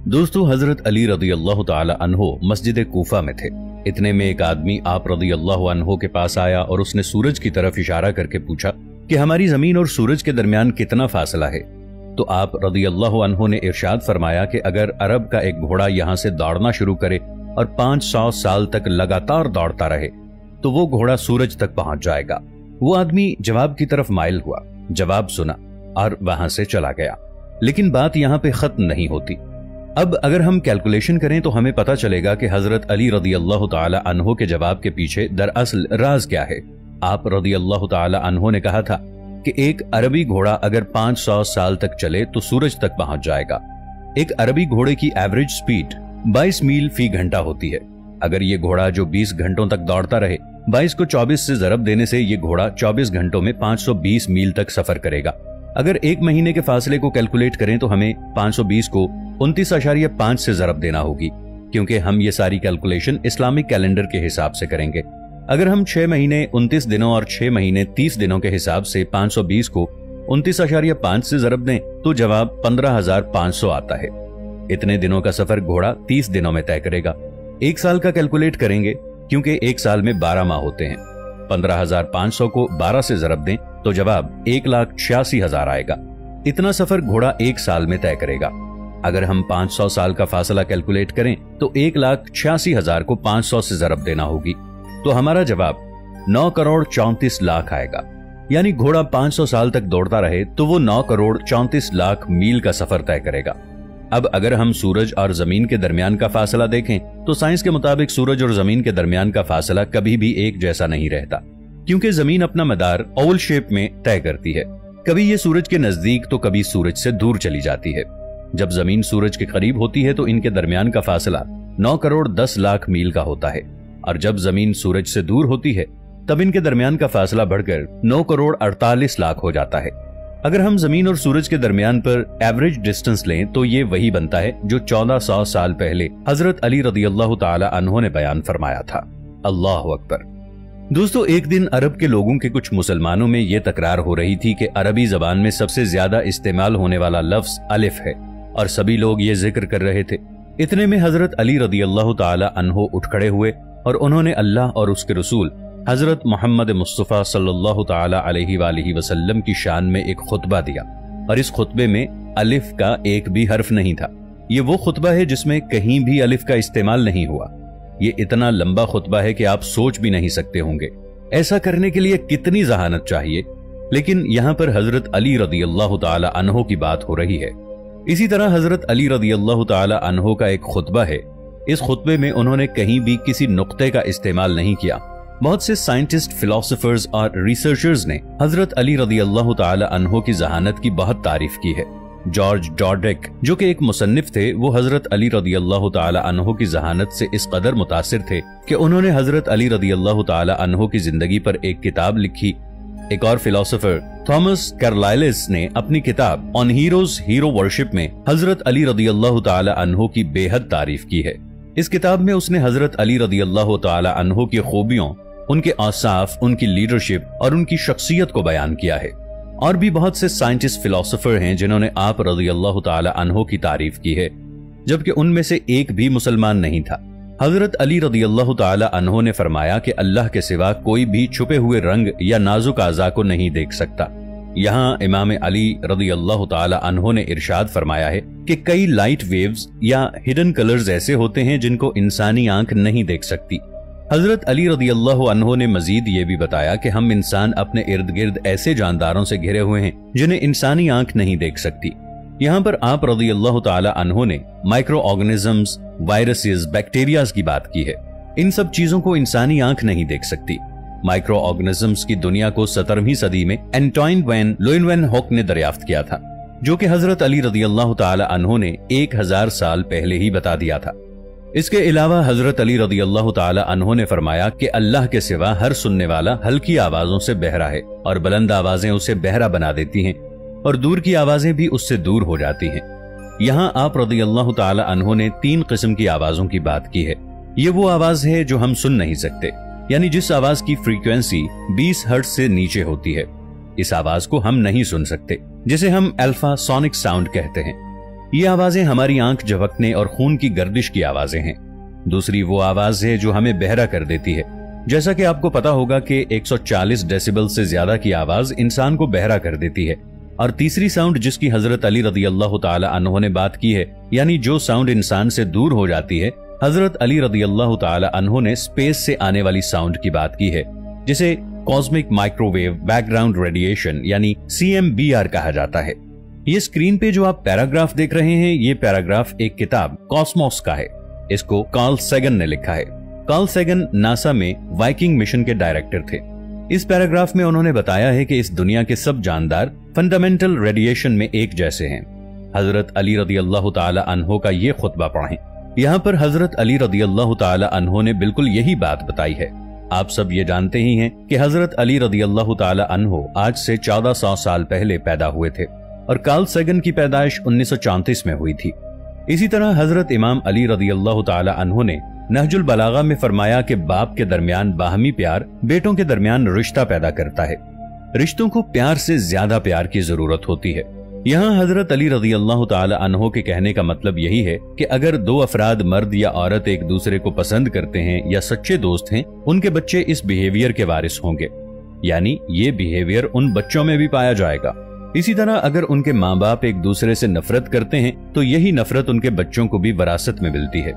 दोस्तों, हजरत अली रदी अल्लाह ताला अन्हो मस्जिद कूफा में थे। इतने में एक आदमी आप रदी अल्लाह अन्हो के पास आया और उसने सूरज की तरफ इशारा करके पूछा कि हमारी जमीन और सूरज के दरमियान कितना फासला है। तो आप रदी अल्लाह अन्हो ने इरशाद फरमाया कि अगर अरब का एक घोड़ा यहाँ से दौड़ना शुरू करे और 500 साल तक लगातार दौड़ता रहे तो वो घोड़ा सूरज तक पहुंच जाएगा। वो आदमी जवाब की तरफ माइल हुआ, जवाब सुना और वहां से चला गया। लेकिन बात यहाँ पे खत्म नहीं होती। अब अगर हम कैलकुलेशन करें तो हमें पता चलेगा कि हजरत अली रदी अल्लाह ताला अन्हो के जवाब के पीछे दरअसल राज क्या है। आप रदी अल्लाह ताला अन्हो ने कहा था कि एक अरबी घोड़ा अगर 500 साल तक चले तो सूरज तक पहुंच जाएगा। एक अरबी घोड़े की एवरेज स्पीड 22 मील फी घंटा होती है। अगर ये घोड़ा जो 20 घंटों तक दौड़ता रहे, 22 को 24 से जरब देने से ये घोड़ा 24 घंटों में 520 मील तक सफर करेगा। अगर एक महीने के फासले को कैलकुलेट करें तो हमें 520 को 29.5 से जरब देना होगी, क्योंकि हम ये सारी कैलकुलेशन इस्लामिक कैलेंडर के हिसाब से करेंगे। अगर हम 6 महीने 29 दिनों और 6 महीने 30 दिनों के हिसाब से 520 को 29.5 से जरब दें तो जवाब 15,500 आता है। इतने दिनों का सफर घोड़ा 30 दिनों में तय करेगा। एक साल का कैलकुलेट करेंगे, क्योंकि एक साल में 12 माह होते हैं। 15,500 को 12 से जरब दें तो जवाब 1,86,000 आएगा। इतना सफर घोड़ा एक साल में तय करेगा। अगर हम 500 साल का फासला कैलकुलेट करें तो 1,86,000 को 500 से जरब देना होगी, तो हमारा जवाब 9 करोड़ 34 लाख आएगा। यानी घोड़ा 500 साल तक दौड़ता रहे तो वो 9 करोड़ 34 लाख मील का सफर तय करेगा। अब अगर हम सूरज और जमीन के दरमियान का फासला देखें तो साइंस के मुताबिक सूरज और जमीन के दरमियान का फासला कभी भी एक जैसा नहीं रहता, क्योंकि जमीन अपना मदार ओवल शेप में तय करती है। कभी ये सूरज के नजदीक तो कभी सूरज से दूर चली जाती है। जब जमीन सूरज के करीब होती है तो इनके दरमियान का फासला 9 करोड़ 10 लाख मील का होता है, और जब जमीन सूरज से दूर होती है तब इनके दरमियान का फासला बढ़कर 9 करोड़ 48 लाख हो जाता है। अगर हम जमीन और सूरज के दरमियान पर एवरेज डिस्टेंस लें तो ये वही बनता है जो 1400 साल पहले हजरत अली रदी अल्लाह ताला अन्हो ने बयान फरमाया था। अल्लाह अकबर। दोस्तों, एक दिन अरब के लोगों के कुछ मुसलमानों में ये तकरार हो रही थी कि अरबी जबान में सबसे ज्यादा इस्तेमाल होने वाला लफ्ज अलिफ है, और सभी लोग ये जिक्र कर रहे थे। इतने में हजरत अली रदी अल्लाह ताला अन्हो उठ खड़े हुए और उन्होंने अल्लाह और उसके रसूल हजरत मोहम्मद मुस्तफ़ा सल्लल्लाहु ताला अलैहि वसल्लम की शान में एक खुतबा दिया, और इस खुतबे में अलिफ का एक भी हर्फ नहीं था। ये वो खुतबा है जिसमें कहीं भी अलिफ का इस्तेमाल नहीं हुआ। ये इतना लंबा खुतबा है कि आप सोच भी नहीं सकते होंगे ऐसा करने के लिए कितनी जहानत चाहिए। लेकिन यहाँ पर हजरत अली रदी अल्लाह ताला अन्हो की बात हो रही है। इसी तरह हजरत अली रदी अल्लाह ताला अन्हो का एक खुतबा है। इस खुतबे में उन्होंने कहीं भी किसी नुक्ते का इस्तेमाल नहीं किया। बहुत से साइंटिस्ट, फिलोसोफर्स और रिसर्चर्स ने हजरत अली रदी अल्लाह ताला अन्हो की जहानत की बहुत तारीफ की है। जॉर्ज डॉड्रिक, जो कि एक मुसन्निफ थे, वो हजरत अली रदी अल्लाह ताला अन्हो की जहानत से इस कदर मुतासिर थे कि उन्होंने हजरत अली रदी अल्लाह ताला अन्हो की जिंदगी पर एक किताब लिखी। एक और फिलोसोफर थॉमस कार्लाइलिस ने अपनी किताब ऑन हीरोज हीरो वर्शिप में हजरत अली रदी अल्लाह ताला अन्हो की बेहद तारीफ की है। इस किताब में उसने हजरत अली रदी अल्लाह ताला अन्हो की खूबियों, उनके औसाफ, उनकी लीडरशिप और उनकी शख्सियत को बयान किया है। और भी बहुत से साइंटिस्ट, फिलोसोफर हैं जिन्होंने आप रदी अल्लाह ताला अन्हो की तारीफ की है, जबकि उनमें से एक भी मुसलमान नहीं था। हजरत अली रदी अल्लाह ताला अन्हो ने फरमाया कि अल्लाह के सिवा कोई भी छुपे हुए रंग या नाजुक आज़ा को नहीं देख सकता। यहाँ इमाम अली रदी अल्लाह ताला अन्हो ने इरशाद फरमाया है कि कई लाइट वेव्स या हिडन कलर्स ऐसे होते हैं जिनको इंसानी आंख नहीं देख सकती। हजरत अली रदी अल्लाह अन्हो ने मजीद ये भी बताया कि हम इंसान अपने इर्द गिर्द ऐसे जानदारों से घिरे हुए हैं जिन्हें इंसानी आंख नहीं देख सकती। यहाँ पर आप रदी अल्लाह ताला अन्हो ने माइक्रो ऑर्गेनिजम्स, वायरसेस, बैक्टीरियाज की बात की है। इन सब चीजों को इंसानी आंख नहीं देख सकती। माइक्रो ऑर्गेनिजम्स की दुनिया को 17वीं सदी में एंटोइन वैन लोइनवेनहोक ने दरियाफ्त किया था, जो कि हजरत अली रदी अल्लाह ताला अन्हो ने 1000 साल पहले ही बता दिया था। इसके अलावा हजरत अली रदी अल्लाह ताला अन्हो ने फरमाया कि अल्लाह के सिवा हर सुनने वाला हल्की आवाजों से बहरा है, और बुलंद आवाजें उसे बहरा बना देती हैं, और दूर की आवाजें भी उससे दूर हो जाती हैं। यहाँ आप रदी अल्लाह ताला अन्हो ने 3 किस्म की आवाजों की बात की है। ये वो आवाज है जो हम सुन नहीं सकते, यानी जिस आवाज की फ्रीक्वेंसी 20 हर्ट्ज से नीचे होती है। इस आवाज को हम नहीं सुन सकते, जिसे हम अल्फा सोनिक साउंड कहते हैं। ये आवाजें हमारी आंख झपकने और खून की गर्दिश की आवाजें हैं। दूसरी वो आवाज है जो हमें बहरा कर देती है। जैसा कि आपको पता होगा कि 140 डेसिबल से ज्यादा की आवाज इंसान को बहरा कर देती है। और तीसरी साउंड जिसकी हजरत अली रदियल्लाहु ताला अन्हु ने बात की है, यानी जो साउंड इंसान से दूर हो जाती है, हजरत अली रदियल्लाहु ताला अन्हु ने स्पेस से आने वाली साउंड की बात की है, जिसे कॉस्मिक माइक्रोवेव बैकग्राउंड रेडिएशन यानी CMBR कहा जाता है। ये स्क्रीन पे जो आप पैराग्राफ देख रहे हैं, ये पैराग्राफ एक किताब कॉस्मोस का है। इसको कार्ल सैगन ने लिखा है। कार्ल सैगन नासा में वाइकिंग मिशन के डायरेक्टर थे। इस पैराग्राफ में उन्होंने बताया है कि इस दुनिया के सब जानदार फंडामेंटल रेडिएशन में एक जैसे हैं। हजरत अली रदियल्लाहु ताला अन्हो का ये खुतबा पढ़ें। यहाँ पर हजरत अली रदियल्लाहु ताला अन्हो ने बिल्कुल यही बात बताई है। आप सब ये जानते ही हैं कि हजरत अली रदियल्लाहु ताला अन्हो आज से 1400 साल पहले पैदा हुए थे और कार्ल सैगन की पैदाइश 1934 में हुई थी। इसी तरह हजरत इमाम अली रदियल्लाहु ताला अन्हो ने नहजुल बलागा में फरमाया कि बाप के दरमियान बाहमी प्यार बेटों के दरमियान रिश्ता पैदा करता है। रिश्तों को प्यार से ज्यादा प्यार की जरूरत होती है। यहाँ हजरत अली रदियल्लाहु ताला अन्हो के कहने का मतलब यही है कि अगर दो अफराद मर्द या औरत एक दूसरे को पसंद करते हैं या सच्चे दोस्त हैं, उनके बच्चे इस बिहेवियर के वारिस होंगे, यानी ये बिहेवियर उन बच्चों में भी पाया जाएगा। इसी तरह अगर उनके माँ बाप एक दूसरे से नफरत करते हैं तो यही नफरत उनके बच्चों को भी विरासत में मिलती है।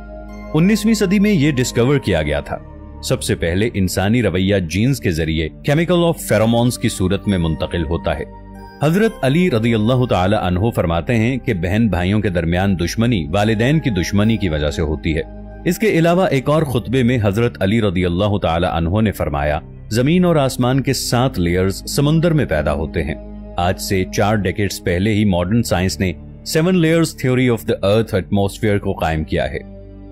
19वीं सदी में ये डिस्कवर किया गया था। सबसे पहले इंसानी रवैया जीन्स के जरिए केमिकल ऑफ फेरोमोन्स की सूरत में मुंतकिल होता है। हजरत अली रदियल्लाहु ताला अन्हो फरमाते हैं कि बहन भाइयों के दरमियान दुश्मनी वालिदैन की दुश्मनी की वजह से होती है। इसके अलावा एक और खुतबे में हजरत अली रदियल्लाहु ताला अन्हो ने फरमाया, जमीन और आसमान के 7 लेयर्स समुंदर में पैदा होते हैं। आज से 4 डेकेड्स पहले ही मॉडर्न साइंस ने 7 layers theory of the earth atmosphere को कायम किया है।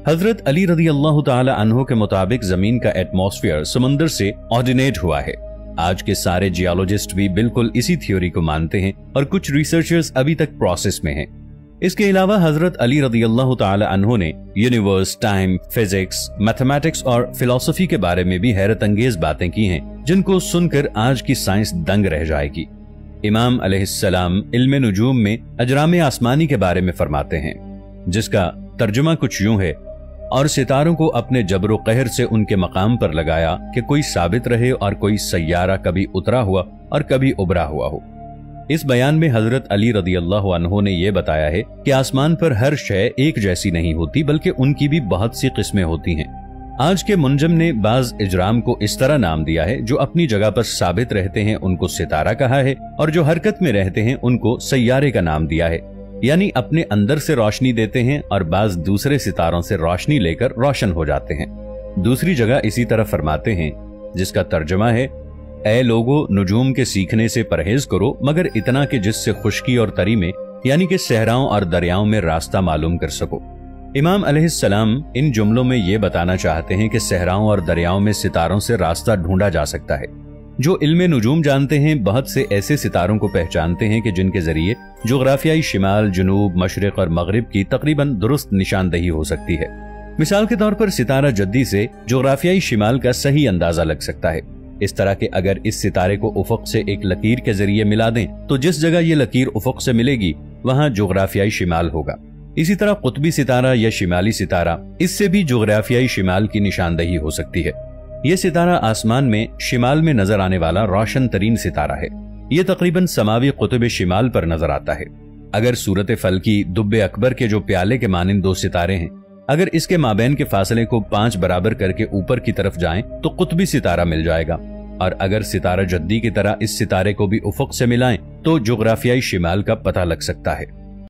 हजरत अली रदियल्लाहु ताला अन्हो के मुताबिक जमीन का एटमॉस्फेयर समुंदर से ऑर्डिनेट हुआ है। आज के सारे जियोलॉजिस्ट भी बिल्कुल इसी थ्योरी को मानते हैं और कुछ रिसर्चर्स अभी तक प्रोसेस में हैं। इसके अलावा हजरत अली रदियल्लाहु ताला अन्हो ने यूनिवर्स, टाइम, फिजिक्स, मैथमेटिक्स और फिलॉसफी के बारे में भी हैरत अंगेज बातें की हैं, जिनको सुनकर आज की साइंस दंग रह जाएगी। इमाम अलैहिस्सलाम इल्म नुजूम में अजराम आसमानी के बारे में फरमाते हैं, जिसका तर्जुमा कुछ यूं है, और सितारों को अपने जबरो कहर से उनके मकाम पर लगाया कि कोई साबित रहे और कोई सैयारा कभी उतरा हुआ और कभी उभरा हुआ हो। इस बयान में हजरत अली रदियल्लाहु अन्हो ने यह बताया है कि आसमान पर हर शय एक जैसी नहीं होती, बल्कि उनकी भी बहुत सी किस्में होती हैं। आज के मुंजम ने बाज इजराम को इस तरह नाम दिया है, जो अपनी जगह पर साबित रहते हैं उनको सितारा कहा है, और जो हरकत में रहते हैं उनको सैयारे का नाम दिया है, यानी अपने अंदर से रोशनी देते हैं और बाज दूसरे सितारों से रोशनी लेकर रोशन हो जाते हैं। दूसरी जगह इसी तरह फरमाते हैं, जिसका तर्जुमा है, ऐ लोगो, नुजूम के सीखने से परहेज करो, मगर इतना कि जिससे खुश्की और तरी में यानी कि सहराओं और दरियाओं में रास्ता मालूम कर सको। इमाम अलैहिस्सलाम इन जुमलों में ये बताना चाहते हैं कि सहराओं और दरियाओं में सितारों से रास्ता ढूंढा जा सकता है। जो इल्मे नुजूम जानते हैं, बहुत से ऐसे सितारों को पहचानते हैं कि जिनके जरिए जोग्राफियाई शिमाल, जुनूब, मशरिक और मगरिब की तकरीबन दुरुस्त निशानदही हो सकती है। मिसाल के तौर पर सितारा जद्दी से जोग्राफियाई शिमाल का सही अंदाजा लग सकता है। इस तरह के अगर इस सितारे को उफक से एक लकीर के जरिए मिला दें तो जिस जगह ये लकीर उफक से मिलेगी वहां जोग्राफियाई शिमाल होगा। इसी तरह कुतबी सितारा या शिमाली सितारा, इससे भी जोग्राफियाई शिमाल की निशानदही हो सकती है। यह सितारा आसमान में शिमाल में नजर आने वाला रोशन तरीन सितारा है। यह तकरीबन समावी कुतुब शिमाल पर नजर आता है। अगर सूरत फल्की दुब्बे अकबर के जो प्याले के मानिंद 2 सितारे हैं, अगर इसके माबैन के फासले को 5 बराबर करके ऊपर की तरफ जाएं तो कुतबी सितारा मिल जाएगा, और अगर सितारा जद्दी की तरह इस सितारे को भी उफक से मिलाएं तो जोग्राफियाई शिमाल का पता लग सकता है।